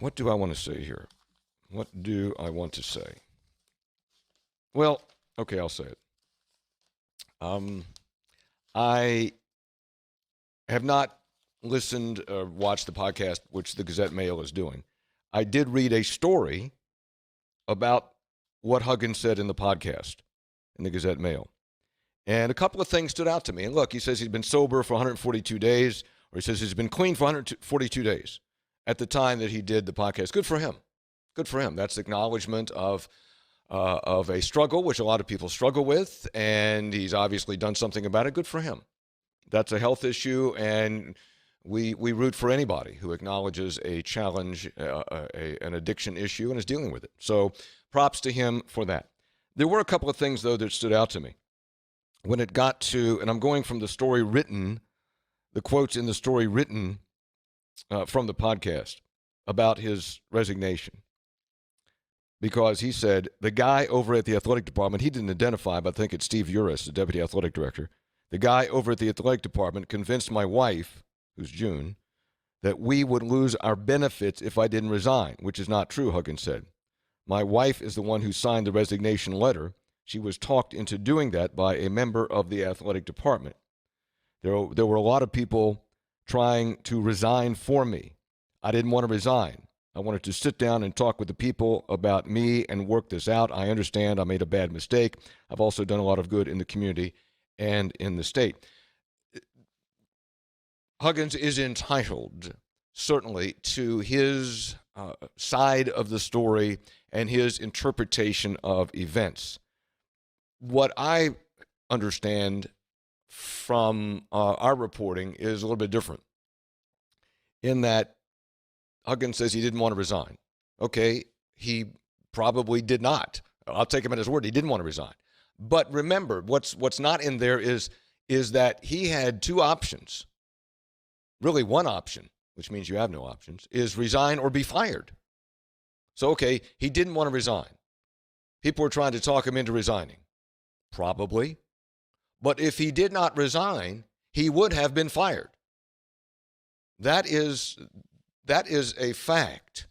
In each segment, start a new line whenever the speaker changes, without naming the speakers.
What do I want to say here? What do I want to say? Well, okay, I'll say it. I have not listened or watched the podcast, which the Gazette Mail is doing. I did read a story about what Huggins said in the podcast in the Gazette Mail. And a couple of things stood out to me. And look, he says he's been sober for 142 days, or he says he's been clean for 142 days at the time that he did the podcast. Good for him. Good for him. That's acknowledgement of a struggle, which a lot of people struggle with, and he's obviously done something about it. Good for him. That's a health issue, and we root for anybody who acknowledges a challenge, an addiction issue, and is dealing with it. So props to him for that. There were a couple of things, though, that stood out to me. When it got to, and I'm going from the story written, the quotes in the story written from the podcast about his resignation. Because he said, the guy over at the athletic department, he didn't identify, but I think it's Steve Uris, the deputy athletic director. The guy over at the athletic department convinced my wife, who's June, that we would lose our benefits if I didn't resign, which is not true, Huggins said. My wife is the one who signed the resignation letter. She was talked into doing that by a member of the athletic department. There were a lot of people trying to resign for me. I didn't want to resign. I wanted to sit down and talk with the people about me and work this out. I understand I made a bad mistake. I've also done a lot of good in the community and in the state. Huggins is entitled, certainly, to his side of the story and his interpretation of events. What I understand from our reporting is a little bit different, in that Huggins says he didn't want to resign. Okay, he probably did not. I'll take him at his word. He didn't want to resign. But remember, what's not in there is that he had two options. Really, one option, which means you have no options, is resign or be fired. So, okay, he didn't want to resign. People were trying to talk him into resigning. Probably. But if he did not resign, he would have been fired. That is a fact.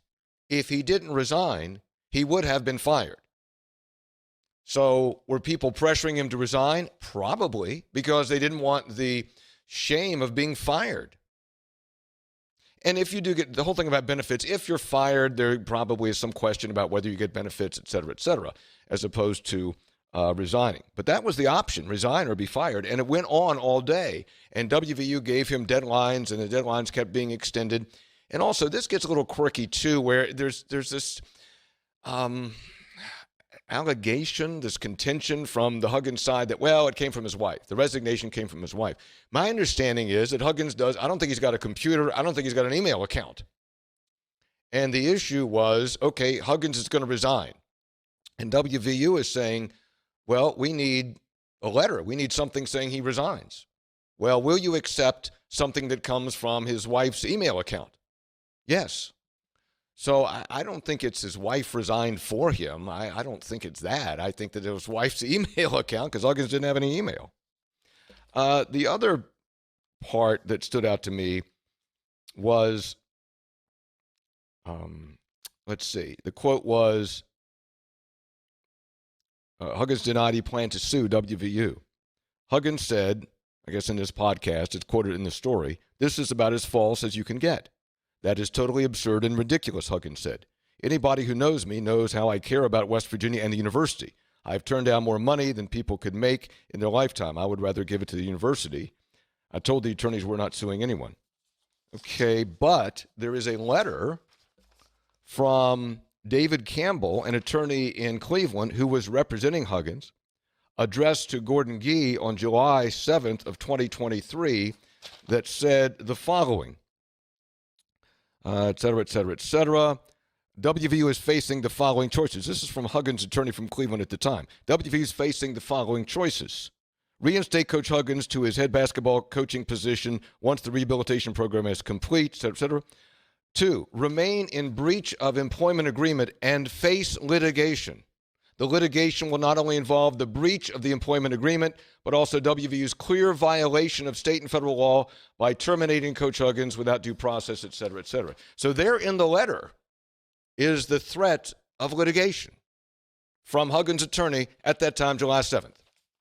If he didn't resign, he would have been fired. So were people pressuring him to resign? Probably, because they didn't want the shame of being fired. And if you do get the whole thing about benefits, if you're fired, there probably is some question about whether you get benefits, et cetera, as opposed to resigning. But that was the option, resign or be fired. And it went on all day. And WVU gave him deadlines, and the deadlines kept being extended. And also, this gets a little quirky, too, where there's this allegation, this contention from the Huggins side that, well, it came from his wife. The resignation came from his wife. My understanding is that Huggins I don't think he's got a computer. I don't think he's got an email account. And the issue was, okay, Huggins is going to resign. And WVU is saying, well, we need a letter. We need something saying he resigns. Well, will you accept something that comes from his wife's email account? Yes. So I don't think it's his wife resigned for him. I don't think it's that. I think that it was his wife's email account because Huggins didn't have any email. The other part that stood out to me was, let's see, the quote was, Huggins denied he planned to sue WVU. Huggins said, I guess in this podcast, it's quoted in the story, this is about as false as you can get. That is totally absurd and ridiculous, Huggins said. Anybody who knows me knows how I care about West Virginia and the university. I've turned down more money than people could make in their lifetime. I would rather give it to the university. I told the attorneys we're not suing anyone. Okay, but there is a letter from David Campbell, an attorney in Cleveland who was representing Huggins, addressed to Gordon Gee on July 7th of 2023 that said the following. Et cetera, et cetera, et cetera. WVU is facing the following choices. This is from Huggins' attorney from Cleveland at the time. WVU is facing the following choices. Reinstate Coach Huggins to his head basketball coaching position once the rehabilitation program is complete, et cetera, et cetera. 2, remain in breach of employment agreement and face litigation. The litigation will not only involve the breach of the employment agreement, but also WVU's clear violation of state and federal law by terminating Coach Huggins without due process, et cetera, et cetera. So there in the letter, is the threat of litigation from Huggins' attorney at that time, July 7th.